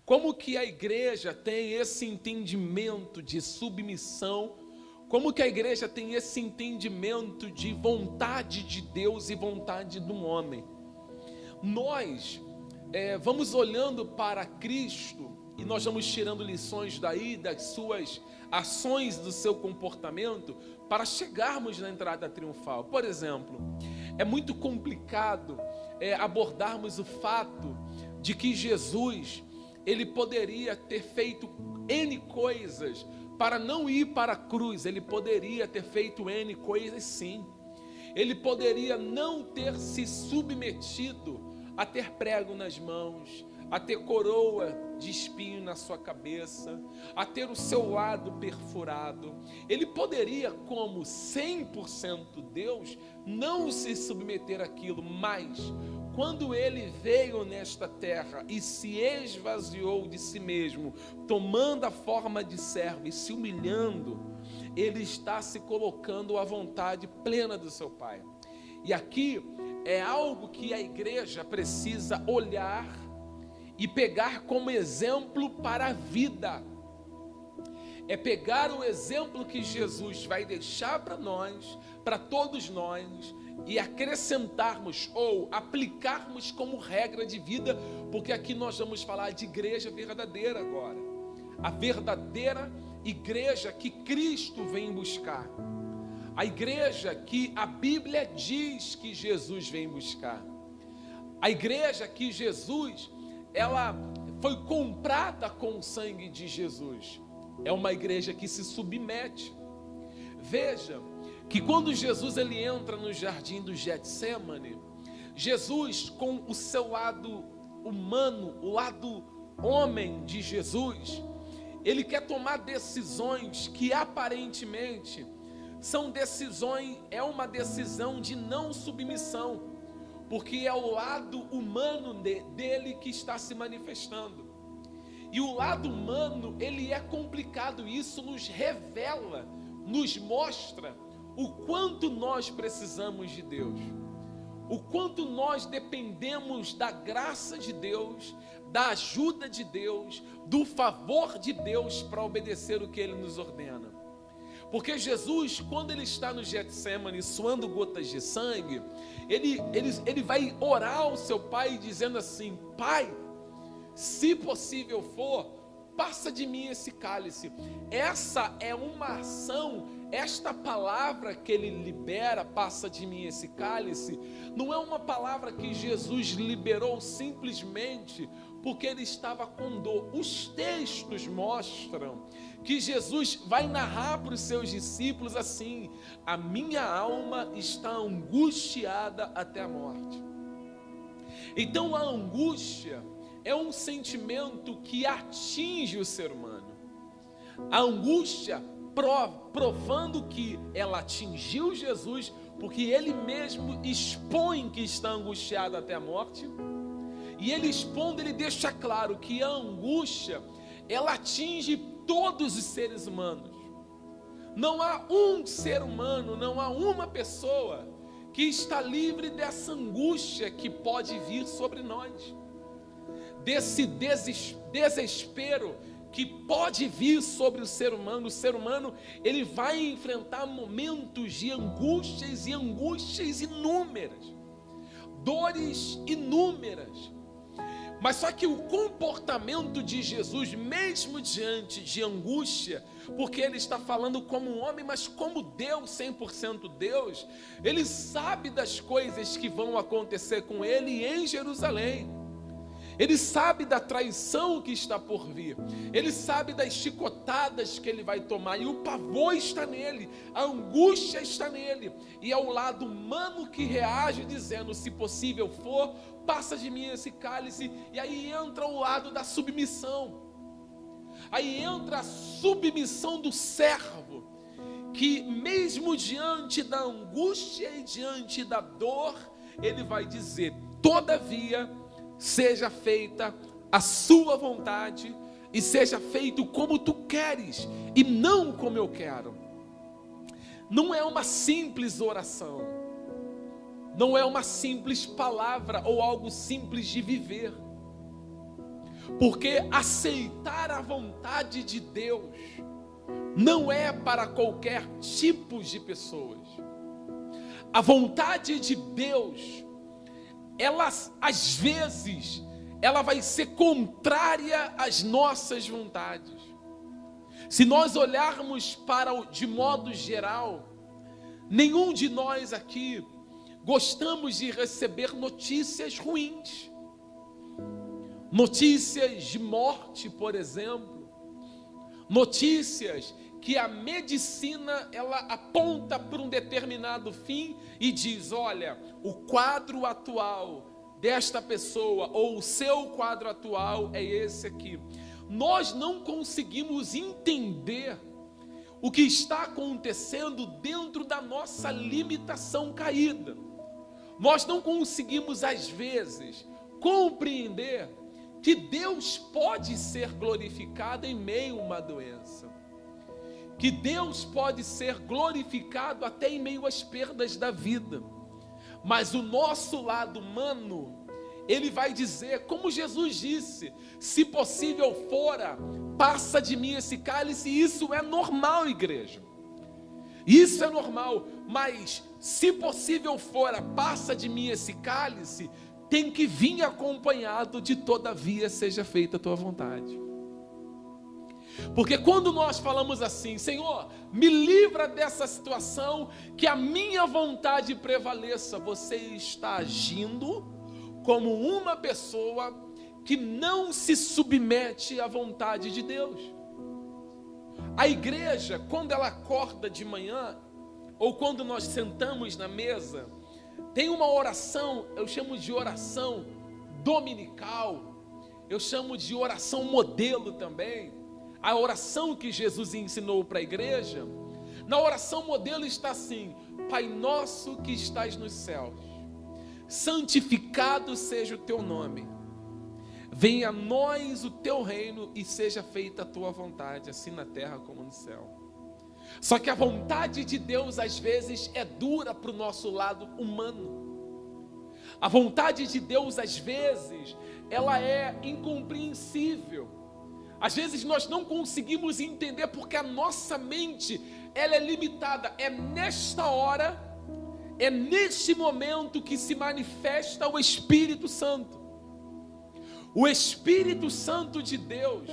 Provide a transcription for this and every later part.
Como que a igreja tem esse entendimento de submissão? Como que a igreja tem esse entendimento de vontade de Deus e vontade do homem? Nós vamos olhando para Cristo e nós vamos tirando lições daí, das suas ações, do seu comportamento, para chegarmos na entrada triunfal. Por exemplo, é muito complicado abordarmos o fato de que Jesus, ele poderia ter feito N coisas para não ir para a cruz. Ele poderia ter feito N coisas, sim. Ele poderia não ter se submetido a ter prego nas mãos, a ter coroa de espinho na sua cabeça, a ter o seu lado perfurado. Ele poderia, como 100% Deus, não se submeter àquilo, mas quando ele veio nesta terra e se esvaziou de si mesmo, tomando a forma de servo e se humilhando, ele está se colocando à vontade plena do seu Pai. E aqui é algo que a igreja precisa olhar e pegar como exemplo para a vida. É pegar o exemplo que Jesus vai deixar para nós, para todos nós, e acrescentarmos ou aplicarmos como regra de vida, porque aqui nós vamos falar de igreja verdadeira agora. A verdadeira igreja que Cristo vem buscar. A igreja que a Bíblia diz que Jesus vem buscar. A igreja que Jesus, ela foi comprada com o sangue de Jesus. É uma igreja que se submete. Veja que quando Jesus ele entra no jardim do Getsêmani, Jesus, com o seu lado humano, o lado homem de Jesus, ele quer tomar decisões que aparentemente são decisões, é uma decisão de não submissão, porque é o lado humano dele que está se manifestando. E o lado humano, ele é complicado, isso nos revela, nos mostra o quanto nós precisamos de Deus, o quanto nós dependemos da graça de Deus, da ajuda de Deus, do favor de Deus para obedecer o que Ele nos ordena. Porque Jesus, quando Ele está no Getsêmani suando gotas de sangue, ele vai orar ao seu Pai dizendo assim: Pai, se possível for, passa de mim esse cálice. Essa é uma ação, esta palavra que ele libera, passa de mim esse cálice, não é uma palavra que Jesus liberou simplesmente porque ele estava com dor. Os textos mostram que Jesus vai narrar para os seus discípulos assim: a minha alma está angustiada até a morte. Então a angústia é um sentimento que atinge o ser humano. A angústia provando que ela atingiu Jesus, porque ele mesmo expõe que está angustiado até a morte. E ele expondo, ele deixa claro que a angústia, ela atinge todos os seres humanos. Não há um ser humano, não há uma pessoa que está livre dessa angústia que pode vir sobre nós. Desse desespero que pode vir sobre o ser humano, ele vai enfrentar momentos de angústias e angústias inúmeras, dores inúmeras. Mas só que o comportamento de Jesus, mesmo diante de angústia, porque ele está falando como um homem, mas como Deus, 100% Deus, ele sabe das coisas que vão acontecer com ele em Jerusalém. Ele sabe da traição que está por vir. Ele sabe das chicotadas que ele vai tomar. E o pavor está nele. A angústia está nele. E é o lado humano que reage dizendo: se possível for, passa de mim esse cálice. E aí entra o lado da submissão. Aí entra a submissão do servo, que mesmo diante da angústia e diante da dor, ele vai dizer: todavia, seja feita a sua vontade e seja feito como tu queres e não como eu quero. Não é uma simples oração, não é uma simples palavra ou algo simples de viver, Porque aceitar a vontade de Deus não é para qualquer tipo de pessoas. A vontade de Deus, ela às vezes, ela vai ser contrária às nossas vontades. Se nós olharmos de modo geral, nenhum de nós aqui gostamos de receber notícias ruins. Notícias de morte, por exemplo. Notícias que a medicina, ela aponta para um determinado fim e diz, olha, o quadro atual desta pessoa, ou o seu quadro atual é esse aqui. Nós não conseguimos entender o que está acontecendo dentro da nossa limitação caída. Nós não conseguimos, às vezes, compreender que Deus pode ser glorificado em meio a uma doença. Que Deus pode ser glorificado até em meio às perdas da vida. Mas o nosso lado humano, ele vai dizer, como Jesus disse, se possível fora, passa de mim esse cálice. Isso é normal, igreja. Isso é normal, mas se possível fora, passa de mim esse cálice, tem que vir acompanhado de todavia seja feita a tua vontade. Porque quando nós falamos assim, Senhor, me livra dessa situação, que a minha vontade prevaleça, você está agindo como uma pessoa que não se submete à vontade de Deus. A igreja, quando ela acorda de manhã, ou quando nós sentamos na mesa, tem uma oração, eu chamo de oração dominical, eu chamo de oração modelo também, a oração que Jesus ensinou para a igreja. Na oração modelo está assim: Pai nosso que estás nos céus, santificado seja o teu nome, venha a nós o teu reino e seja feita a tua vontade, assim na terra como no céu. Só que a vontade de Deus às vezes é dura para o nosso lado humano. A vontade de Deus às vezes ela é incompreensível. Às vezes nós não conseguimos entender porque a nossa mente ela é limitada. É nesta hora, é neste momento que se manifesta o Espírito Santo. O Espírito Santo de Deus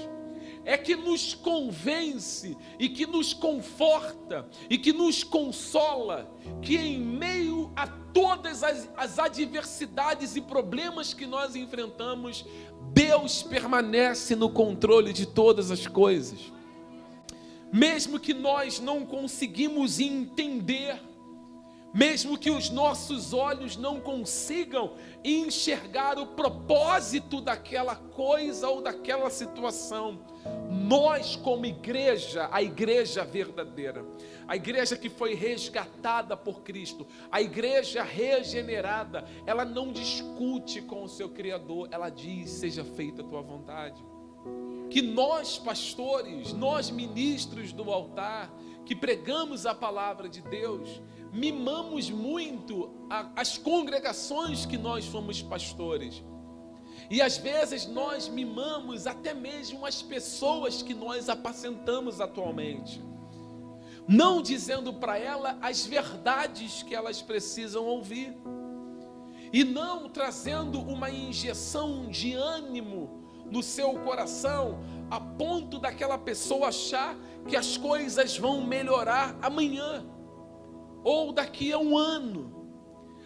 é que nos convence e que nos conforta e que nos consola, que em meio a todas as adversidades e problemas que nós enfrentamos, Deus permanece no controle de todas as coisas. Mesmo que nós não conseguimos entender, mesmo que os nossos olhos não consigam enxergar o propósito daquela coisa ou daquela situação, nós como igreja, a igreja verdadeira, a igreja que foi resgatada por Cristo, a igreja regenerada, ela não discute com o seu Criador, ela diz, seja feita a tua vontade. Que nós pastores, nós ministros do altar, que pregamos a palavra de Deus, mimamos muito as congregações que nós fomos pastores. E às vezes nós mimamos até mesmo as pessoas que nós apacentamos atualmente, não dizendo para elas as verdades que elas precisam ouvir, e não trazendo uma injeção de ânimo no seu coração, a ponto daquela pessoa achar que as coisas vão melhorar amanhã, ou daqui a um ano.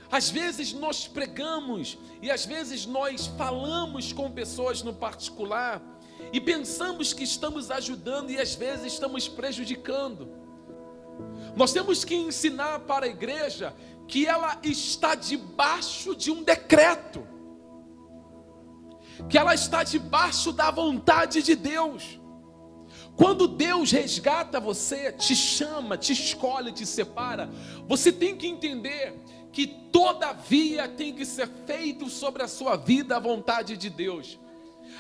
Às vezes nós pregamos, e às vezes nós falamos com pessoas no particular, e pensamos que estamos ajudando, e às vezes estamos prejudicando. Nós temos que ensinar para a igreja que ela está debaixo de um decreto, que ela está debaixo da vontade de Deus. Quando Deus resgata você, te chama, te escolhe, te separa, você tem que entender que todavia tem que ser feito sobre a sua vida a vontade de Deus.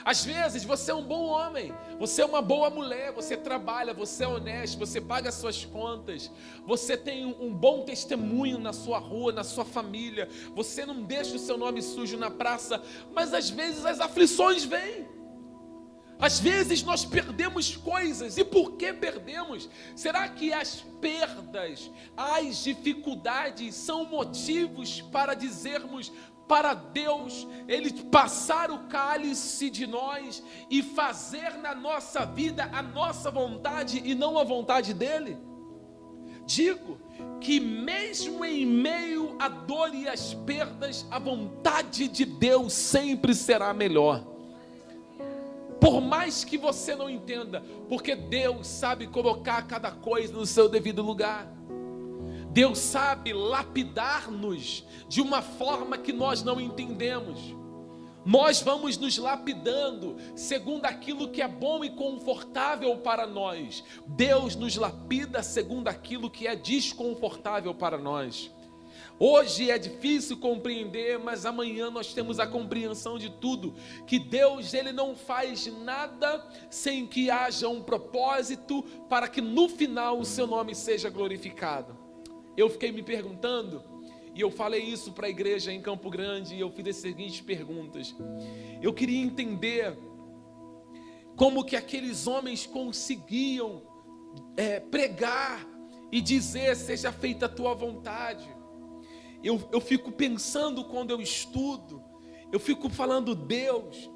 Às vezes você é um bom homem, você é uma boa mulher, você trabalha, você é honesto, você paga as suas contas, você tem um bom testemunho na sua rua, na sua família, você não deixa o seu nome sujo na praça, mas às vezes as aflições vêm. Às vezes nós perdemos coisas. E por que perdemos? Será que as perdas, as dificuldades são motivos para dizermos para Deus, Ele passar o cálice de nós e fazer na nossa vida a nossa vontade e não a vontade dEle? Digo que mesmo em meio à dor e às perdas, a vontade de Deus sempre será melhor. Por mais que você não entenda, porque Deus sabe colocar cada coisa no seu devido lugar. Deus sabe lapidar-nos de uma forma que nós não entendemos. Nós vamos nos lapidando segundo aquilo que é bom e confortável para nós. Deus nos lapida segundo aquilo que é desconfortável para nós. Hoje é difícil compreender, mas amanhã nós temos a compreensão de tudo. Que Deus, Ele não faz nada sem que haja um propósito para que no final o seu nome seja glorificado. Eu fiquei me perguntando, e eu falei isso para a igreja em Campo Grande, e eu fiz as seguintes perguntas. Eu queria entender como que aqueles homens conseguiam pregar e dizer: seja feita a tua vontade. Eu fico pensando quando eu estudo, eu fico falando: Deus,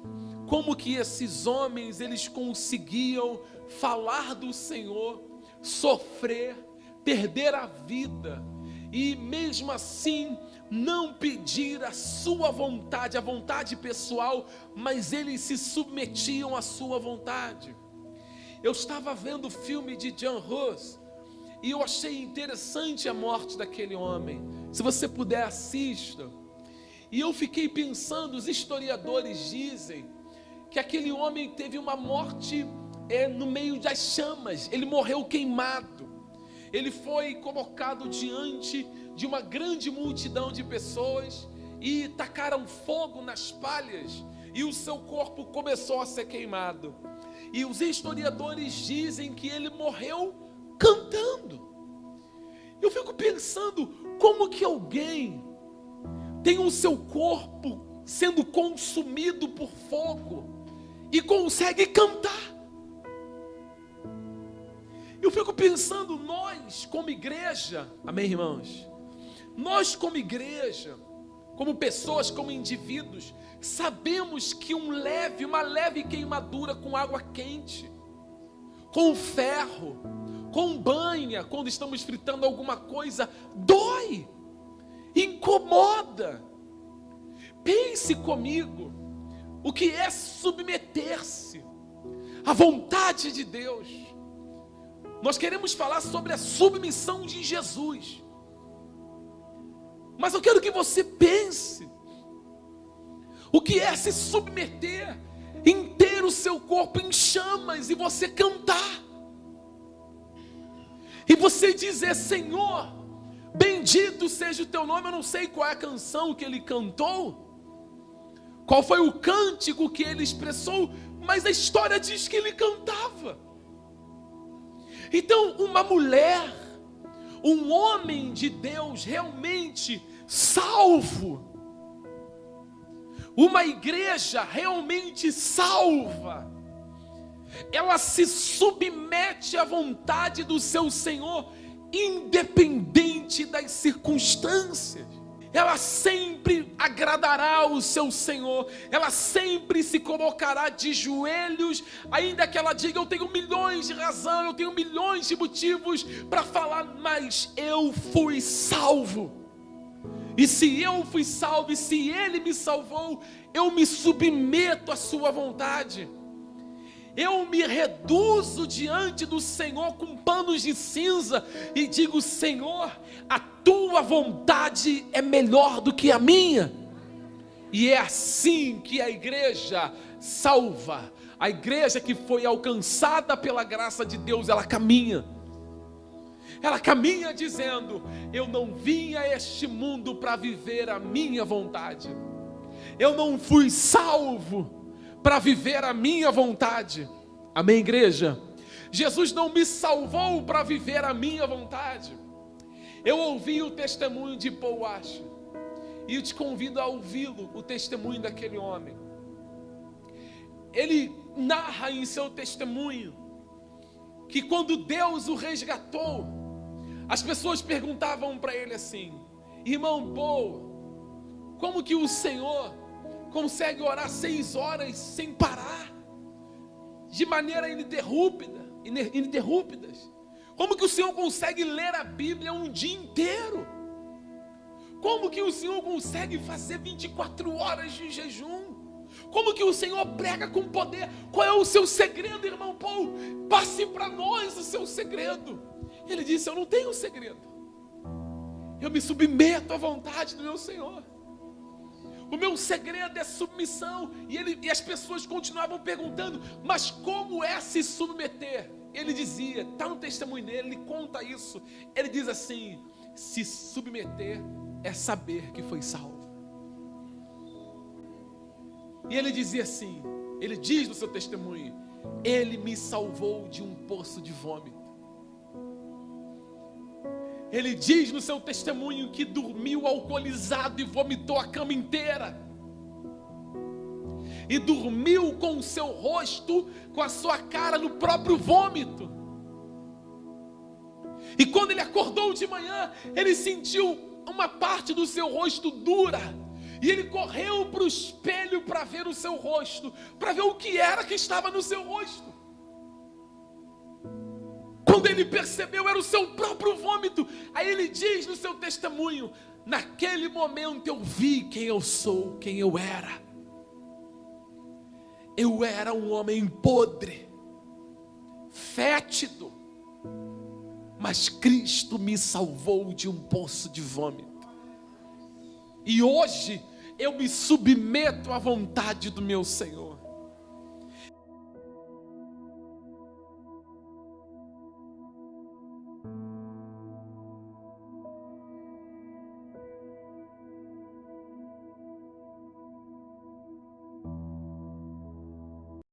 como que esses homens, eles conseguiam falar do Senhor, sofrer, perder a vida, e mesmo assim não pedir a sua vontade, a vontade pessoal, mas eles se submetiam à sua vontade. Eu estava vendo o filme de John Hus, e eu achei interessante a morte daquele homem. Se você puder, assista. E eu fiquei pensando, os historiadores dizem que aquele homem teve uma morte no meio das chamas, ele morreu queimado. Ele foi colocado diante de uma grande multidão de pessoas e tacaram fogo nas palhas e o seu corpo começou a ser queimado. E os historiadores dizem que ele morreu cantando. Eu fico pensando, como que alguém tem o seu corpo sendo consumido por fogo e consegue cantar? Eu fico pensando, nós como igreja, amém, irmãos? Nós como igreja, como pessoas, como indivíduos, sabemos que uma leve queimadura com água quente, com ferro, com banha, quando estamos fritando alguma coisa, dói, incomoda. Pense comigo, o que é submeter-se à vontade de Deus. Nós queremos falar sobre a submissão de Jesus, mas eu quero que você pense o que é se submeter em ter o seu corpo em chamas e você cantar e você dizer: Senhor, bendito seja o teu nome. Eu não sei qual é a canção que ele cantou, qual foi o cântico que ele expressou, mas a história diz que ele cantava. Então, uma mulher, um homem de Deus realmente salvo, uma igreja realmente salva, ela se submete à vontade do seu Senhor, independente das circunstâncias. Ela sempre agradará o seu Senhor, ela sempre se colocará de joelhos, ainda que ela diga: eu tenho milhões de razão, eu tenho milhões de motivos para falar, mas eu fui salvo. E se eu fui salvo, e se Ele me salvou, eu me submeto à sua vontade. Eu me reduzo diante do Senhor com panos de cinza e digo: Senhor, a tua vontade é melhor do que a minha. E é assim que a igreja salva, a igreja que foi alcançada pela graça de Deus, ela caminha dizendo: eu não vim a este mundo para viver a minha vontade, eu não fui salvo para viver a minha vontade. Amém, igreja? Jesus não me salvou para viver a minha vontade. Eu ouvi o testemunho de Paul Washer, e eu te convido a ouvi-lo, o testemunho daquele homem. Ele narra em seu testemunho que quando Deus o resgatou, as pessoas perguntavam para ele assim: irmão Paul, como que o Senhor consegue orar 6 horas sem parar, de maneira ininterruptas? Como que o Senhor consegue ler a Bíblia um dia inteiro? Como que o Senhor consegue fazer 24 horas de jejum? Como que o Senhor prega com poder? Qual é o seu segredo, irmão Paul? Passe para nós o seu segredo. Ele disse: eu não tenho segredo. Eu me submeto à vontade do meu Senhor. O meu segredo é submissão. E as pessoas continuavam perguntando: mas como é se submeter? Ele dizia, está no testemunho dele, ele conta isso. Ele diz assim: se submeter é saber que foi salvo. E ele dizia assim, ele diz no seu testemunho: ele me salvou de um poço de vômito. Ele diz no seu testemunho que dormiu alcoolizado e vomitou a cama inteira. E dormiu com o seu rosto, com a sua cara no próprio vômito. E quando ele acordou de manhã, ele sentiu uma parte do seu rosto dura. E ele correu para o espelho para ver o seu rosto, para ver o que era que estava no seu rosto. Quando ele percebeu, era o seu próprio vômito. Aí ele diz no seu testemunho: naquele momento eu vi quem eu sou, quem eu era. Eu era um homem podre, fétido, mas Cristo me salvou de um poço de vômito. E hoje eu me submeto à vontade do meu Senhor.